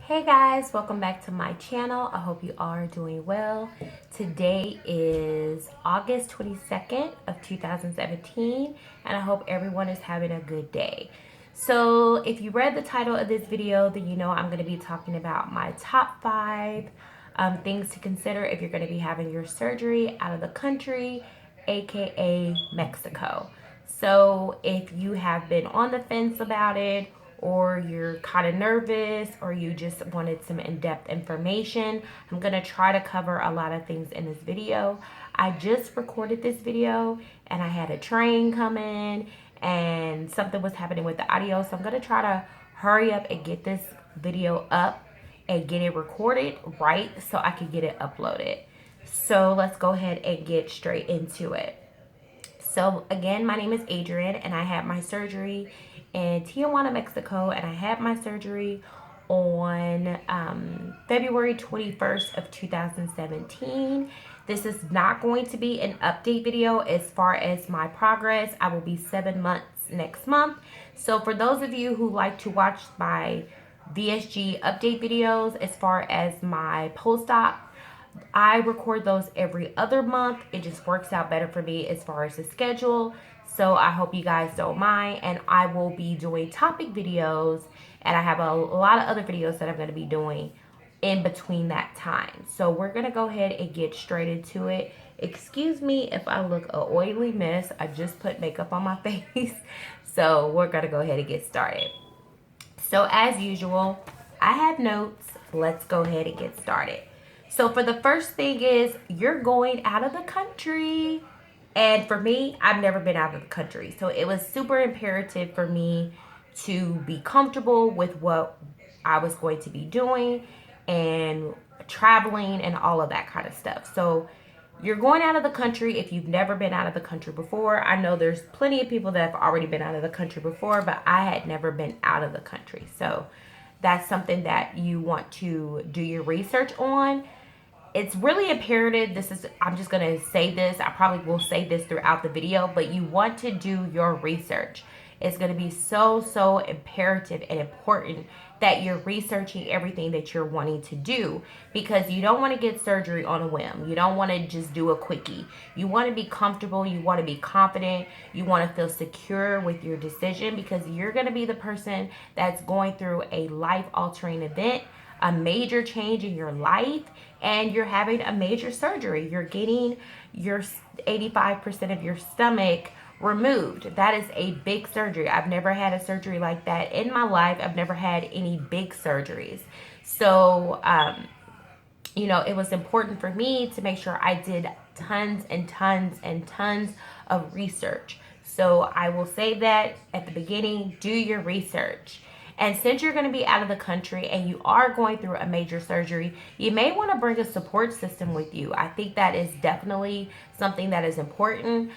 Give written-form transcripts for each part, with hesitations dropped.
Hey guys, welcome back to my channel. I hope you are doing well. Today is August 22nd of 2017 and I hope everyone is having a good day. So if you read the title of this video, then you know I'm going to be talking about my top 5 things to consider if you're going to be having your surgery out of the country, aka Mexico. So if you have been on the fence about it, or you're kind of nervous, or you just wanted some in-depth information, I'm gonna try to cover a lot of things in this video. I just recorded this video and I had a train come in and something was happening with the audio, so I'm gonna try to hurry up and get this video up and get it recorded right so I can get it uploaded. So let's go ahead and get straight into it. So again, my name is Adrian and I had my surgery in Tijuana, Mexico, and I had my surgery on February 21st of 2017. This is not going to be an update video as far as my progress. I will be 7 months next month. So for those of you who like to watch my VSG update videos as far as my post-op, I record those every other month. It just works out better for me as far as the schedule. So I hope you guys don't mind. And I will be doing topic videos. And I have a lot of other videos that I'm going to be doing in between that time. So we're going to go ahead and get straight into it. Excuse me if I look a oily mess. I just put makeup on my face. So we're going to go ahead and get started. So as usual, I have notes. Let's go ahead and get started. So for the first thing is you're going out of the country. And for me, I've never been out of the country. So it was super imperative for me to be comfortable with what I was going to be doing and traveling and all of that kind of stuff. So you're going out of the country if you've never been out of the country before. I know there's plenty of people that have already been out of the country before, but I had never been out of the country. So that's something that you want to do your research on. It's really imperative. I'm just going to say this. I probably will say this throughout the video, but you want to do your research. It's going to be so imperative and important that you're researching everything that you're wanting to do, because you don't want to get surgery on a whim. You don't want to just do a quickie. You want to be comfortable. You want to be confident. You want to feel secure with your decision, because you're going to be the person that's going through a life-altering event, a major change in your life, and you're having a major surgery. You're getting your 85% of your stomach removed. That is a big surgery. I've never had a surgery like that in my life. I've never had any big surgeries. So, it was important for me to make sure I did tons and tons and tons of research. So I will say that at the beginning, do your research. And since you're going to be out of the country and you are going through a major surgery, you may want to bring a support system with you. I think that is definitely something that is important.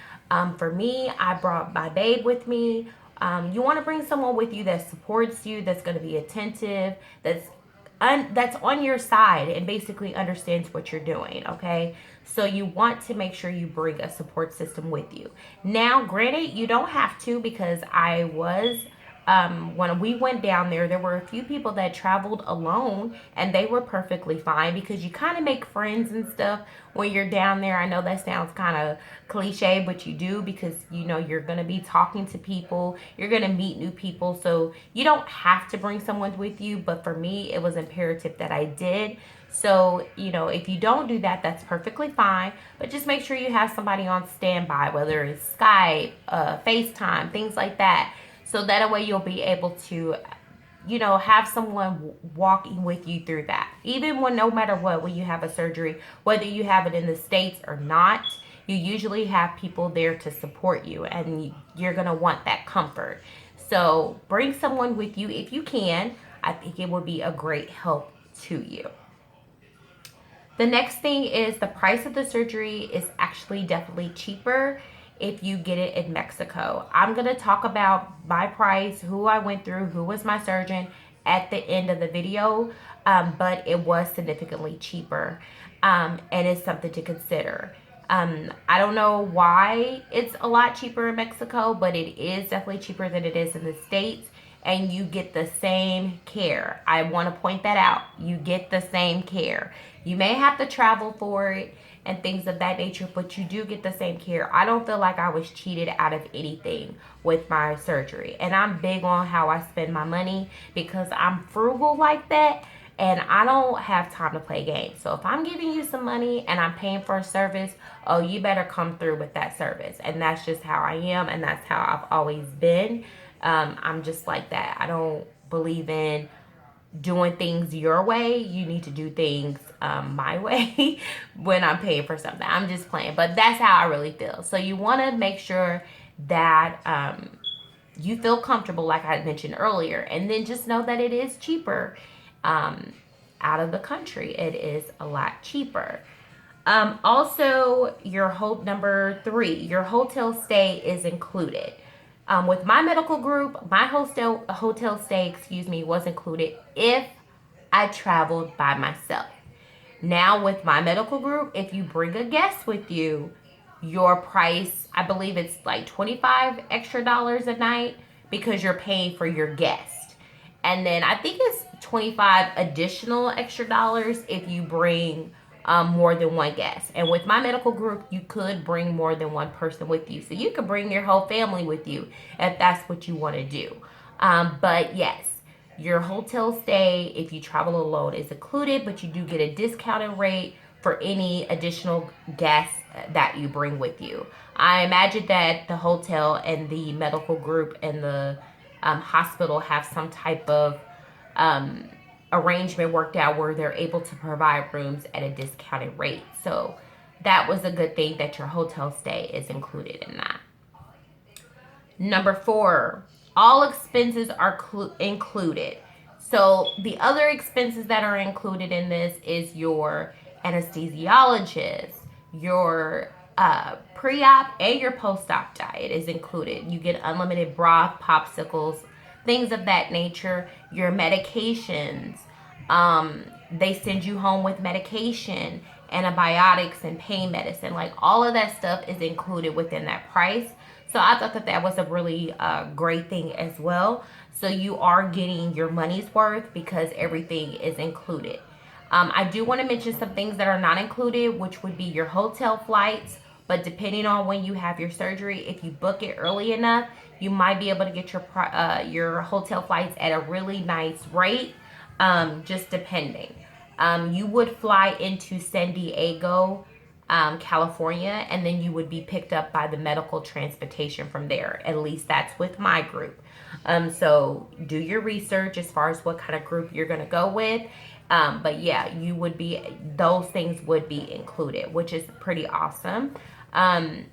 For me, I brought my babe with me. You want to bring someone with you that supports you, that's going to be attentive, that's on your side and basically understands what you're doing, okay? So you want to make sure you bring a support system with you. Now, granted, you don't have to, because I was when we went down there were a few people that traveled alone and they were perfectly fine, because you kind of make friends and stuff when you're down there. I know that sounds kind of cliche, but you do, because you're going to be talking to people, you're going to meet new people. So you don't have to bring someone with you, but for me it was imperative that I did. So, if you don't do that, that's perfectly fine. But just make sure you have somebody on standby, whether it's Skype, FaceTime, things like that. So that way you'll be able to, have someone walking with you through that. Even no matter what, when you have a surgery, whether you have it in the States or not, you usually have people there to support you, and you're going to want that comfort. So bring someone with you if you can. I think it would be a great help to you. The next thing is the price of the surgery is actually definitely cheaper if you get it in Mexico. I'm going to talk about my price, who I went through, who was my surgeon at the end of the video, but it was significantly cheaper, and it's something to consider. I don't know why it's a lot cheaper in Mexico, but it is definitely cheaper than it is in the States. and you get the same care. I want to point that out. You get the same care. You may have to travel for it and things of that nature, but you do get the same care. I don't feel like I was cheated out of anything with my surgery. And I'm big on how I spend my money because I'm frugal like that. And I don't have time to play games. So if I'm giving you some money and I'm paying for a service, oh, you better come through with that service. And that's just how I am. And that's how I've always been. I'm just like that. I don't believe in doing things your way. You need to do things my way when I'm paying for something. I'm just playing. But that's how I really feel. So you want to make sure that you feel comfortable, like I mentioned earlier. And then just know that it is cheaper out of the country. It is a lot cheaper. Also, number 3, your hotel stay is included. With my medical group, my hotel stay, was included if I traveled by myself. Now, with my medical group, if you bring a guest with you, your price, I believe it's like $25 extra a night because you're paying for your guest. And then I think it's 25 additional extra dollars if you bring more than one guest. And with my medical group, you could bring more than one person with you. So you could bring your whole family with you if that's what you want to do. But yes, your hotel stay, if you travel alone, is included, but you do get a discounted rate for any additional guests that you bring with you. I imagine that the hotel and the medical group and the hospital have some type of arrangement worked out where they're able to provide rooms at a discounted rate. So that was a good thing that your hotel stay is included in that. Number 4, all expenses are included. So the other expenses that are included in this is your anesthesiologist, your pre-op and your post-op diet is included. You get unlimited broth, popsicles, things of that nature. Your medications, they send you home with medication, antibiotics, and pain medicine. Like all of that stuff is included within that price. So I thought that that was a really great thing as well. So you are getting your money's worth because everything is included. I do want to mention some things that are not included, which would be your hotel flights. But depending on when you have your surgery, if you book it early enough, you might be able to get your hotel flights at a really nice rate, just depending. You would fly into San Diego, California, and then you would be picked up by the medical transportation from there. At least that's with my group. So do your research as far as what kind of group you're going to go with. But yeah, those things would be included, which is pretty awesome. Like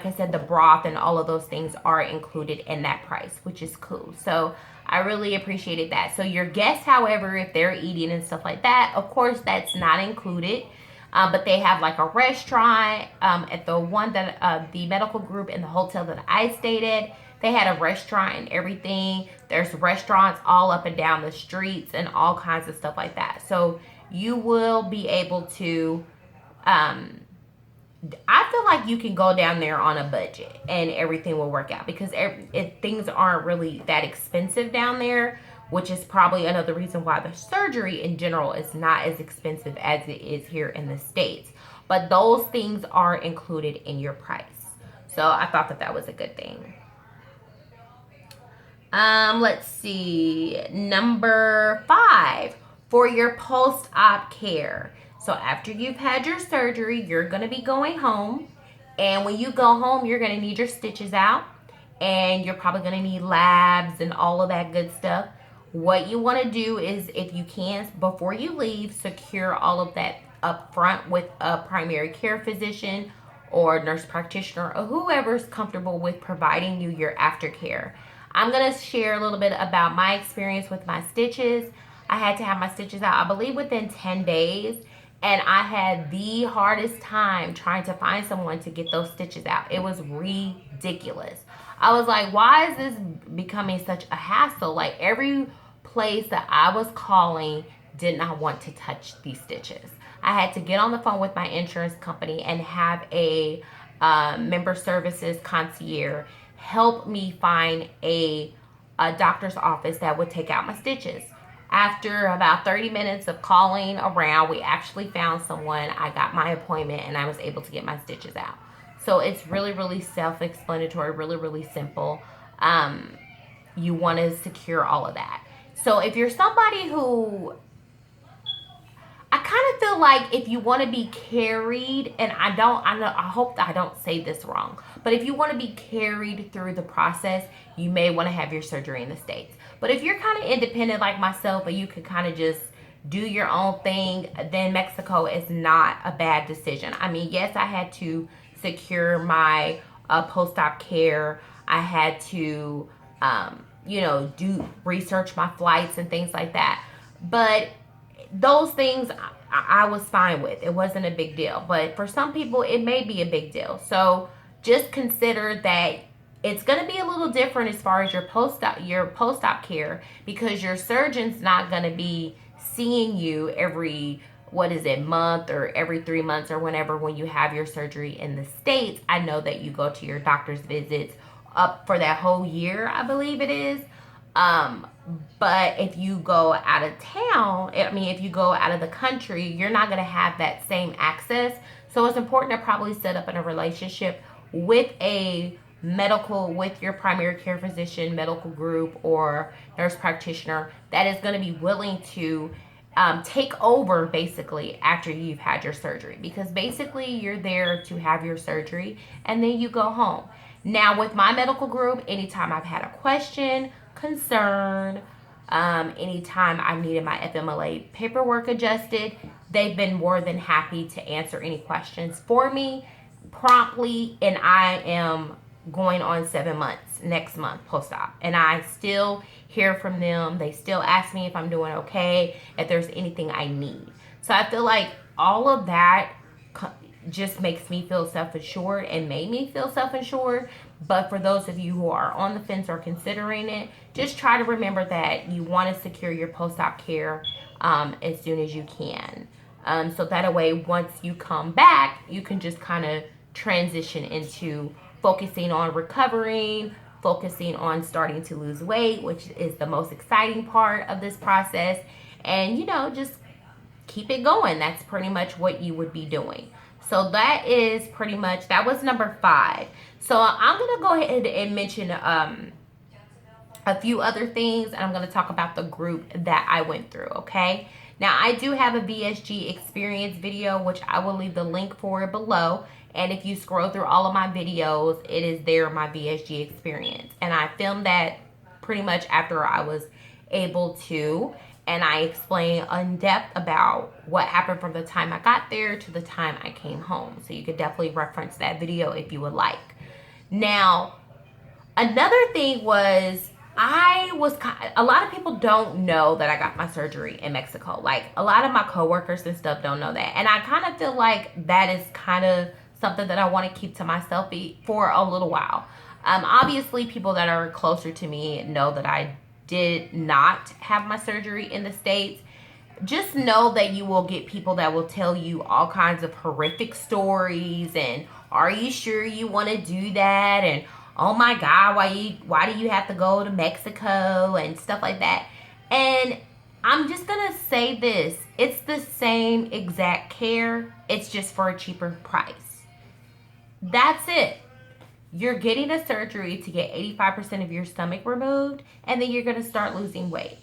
I said, the broth and all of those things are included in that price, which is cool. So I really appreciated that. So your guests, however, if they're eating and stuff like that, of course, that's not included. But they have like a restaurant at the one that the medical group in the hotel that I stayed at. They had a restaurant and everything. There's restaurants all up and down the streets and all kinds of stuff like that. So you will be able to, I feel like you can go down there on a budget and everything will work out because things aren't really that expensive down there, which is probably another reason why the surgery in general is not as expensive as it is here in the States. But those things are included in your price. So I thought that that was a good thing. Let's see. Number 5, for your post-op care. So after you've had your surgery, you're going to be going home. And when you go home, you're going to need your stitches out. And you're probably going to need labs and all of that good stuff. What you want to do is, if you can, before you leave, secure all of that up front with a primary care physician or nurse practitioner or whoever's comfortable with providing you your aftercare. I'm going to share a little bit about my experience with my stitches. I had to have my stitches out, I believe, within 10 days. And I had the hardest time trying to find someone to get those stitches out. It was ridiculous. I was like, why is this becoming such a hassle? Like, every place that I was calling did not want to touch these stitches. I had to get on the phone with my insurance company and have a member services concierge help me find a doctor's office that would take out my stitches. After about 30 minutes of calling around, we actually found someone. I got my appointment and I was able to get my stitches out. So it's really, really self-explanatory, really, really simple. You want to secure all of that. So if you're somebody who, I kind of feel like if you want to be carried, and I hope that I don't say this wrong, but if you want to be carried through the process, you may want to have your surgery in the States. But if you're kind of independent like myself, and you can kind of just do your own thing, then Mexico is not a bad decision. I mean, yes, I had to secure my post-op care. I had to, do research my flights and things like that. But those things I was fine with. It wasn't a big deal. But for some people, it may be a big deal. So just consider that it's going to be a little different as far as your post-op care, because your surgeon's not going to be seeing you every month or every 3 months or whenever when you have your surgery in the States. I know that you go to your doctor's visits up for that whole year, I believe it is. But if you go out of town, if you go out of the country, you're not going to have that same access. So it's important to probably set up in a relationship with with your primary care physician, medical group, or nurse practitioner that is going to be willing to take over basically after you've had your surgery, because basically you're there to have your surgery and then you go home. Now with my medical group, anytime I've had a question, concern, anytime I needed my FMLA paperwork adjusted, they've been more than happy to answer any questions for me promptly. And I am going on 7 months next month post-op, and I still hear from them. They still ask me if I'm doing okay, if there's anything I need. So I feel like all of that just makes me feel self-assured and made me feel self-assured. But for those of you who are on the fence or considering it, just try to remember that you want to secure your post-op care as soon as you can. So that way, once you come back, you can just kind of transition into focusing on recovering, focusing on starting to lose weight, which is the most exciting part of this process. And, just keep it going. That's pretty much what you would be doing. So that was number 5. So I'm going to go ahead and mention a few other things, and I'm going to talk about the group that I went through, okay? Now, I do have a VSG experience video, which I will leave the link for below. And if you scroll through all of my videos, it is there, my VSG experience. And I filmed that pretty much after I was able to. And I explain in depth about what happened from the time I got there to the time I came home. So you could definitely reference that video if you would like. Now, another thing was, a lot of people don't know that I got my surgery in Mexico. Like, a lot of my coworkers and stuff don't know that. And I kind of feel like that is kind of something that I want to keep to myself for a little while. Obviously, people that are closer to me know that I did not have my surgery in the States. Just know that you will get people that will tell you all kinds of horrific stories, and are you sure you want to do that, and oh my God, why do you have to go to Mexico and stuff like that. And I'm just gonna say this, it's the same exact care, it's just for a cheaper price. That's it. You're getting a surgery to get 85% of your stomach removed, and then you're going to start losing weight.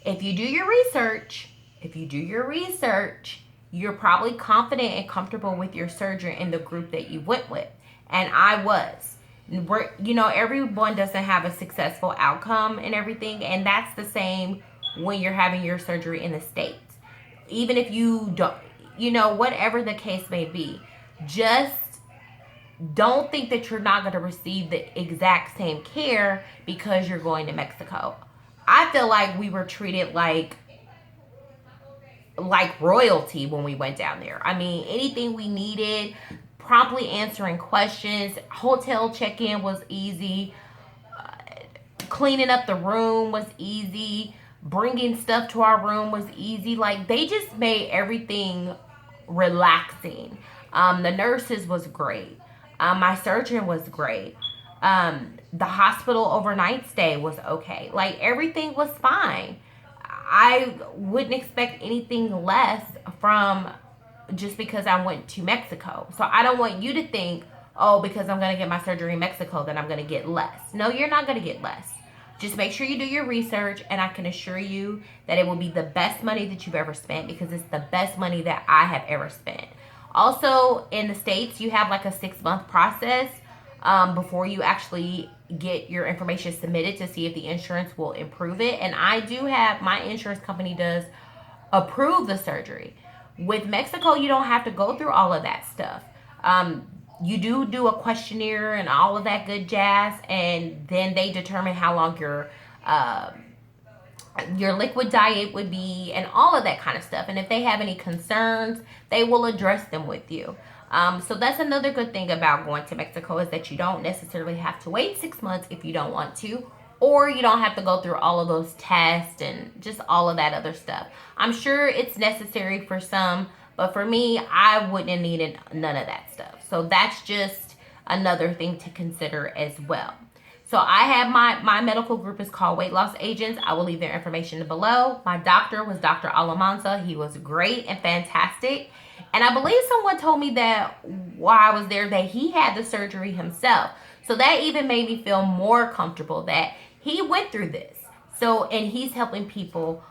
If you do your research, you're probably confident and comfortable with your surgeon and the group that you went with. And I was. Everyone doesn't have a successful outcome and everything, and that's the same when you're having your surgery in the States. Even if you don't, whatever the case may be, just don't think that you're not going to receive the exact same care because you're going to Mexico. I feel like we were treated like royalty when we went down there. I mean, anything we needed, promptly answering questions, hotel check-in was easy, cleaning up the room was easy, bringing stuff to our room was easy. Like, they just made everything relaxing. The nurses was great. My surgeon was great. The hospital overnight stay was okay. Like, everything was fine. I wouldn't expect anything less from just because I went to Mexico. So I don't want you to think, oh, because I'm going to get my surgery in Mexico, then I'm going to get less. No, you're not going to get less. Just make sure you do your research, and I can assure you that it will be the best money that you've ever spent, because it's the best money that I have ever spent. Also, in the States, you have like a 6-month process before you actually get your information submitted to see if the insurance will approve it. And I do have, my insurance company does approve the surgery. With Mexico, you don't have to go through all of that stuff. You do a questionnaire and all of that good jazz, and then they determine how long your liquid diet would be and all of that kind of stuff. And if they have any concerns, they will address them with you. So that's another good thing about going to Mexico, is that you don't necessarily have to wait 6 months if you don't want to, or you don't have to go through all of those tests and just all of that other stuff. I'm sure it's necessary for some, but for me, I wouldn't have needed none of that stuff. So that's just another thing to consider as well. So I have my medical group is called Weight Loss Agents. I will leave their information below. My doctor was Dr. Alamanza. He was great and fantastic. And I believe someone told me that while I was there that he had the surgery himself. So that even made me feel more comfortable that he went through this. So, and he's helping people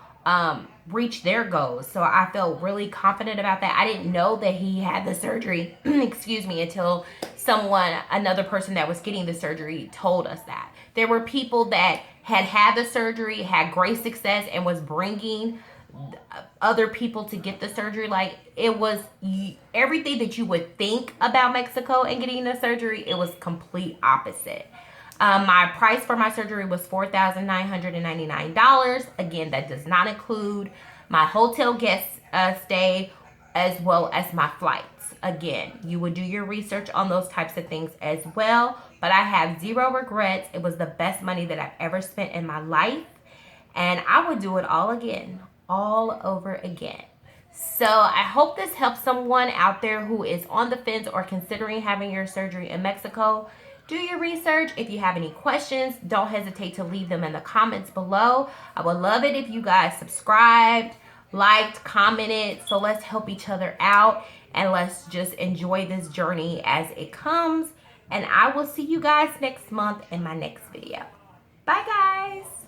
reach their goals. So I felt really confident about that. I didn't know that he had the surgery, excuse me, until another person that was getting the surgery told us that. There were people that had the surgery, had great success, and was bringing other people to get the surgery. Like, it was everything that you would think about Mexico and getting the surgery, it was complete opposite. My price for my surgery was $4,999. Again, that does not include my hotel guest stay as well as my flights. Again, you would do your research on those types of things as well. But I have zero regrets. It was the best money that I've ever spent in my life. And I would do it all again, all over again. So I hope this helps someone out there who is on the fence or considering having your surgery in Mexico. Do your research. If you have any questions, don't hesitate to leave them in the comments below. I would love it if you guys subscribed, liked, commented. So let's help each other out, and let's just enjoy this journey as it comes. And I will see you guys next month in my next video. Bye, guys.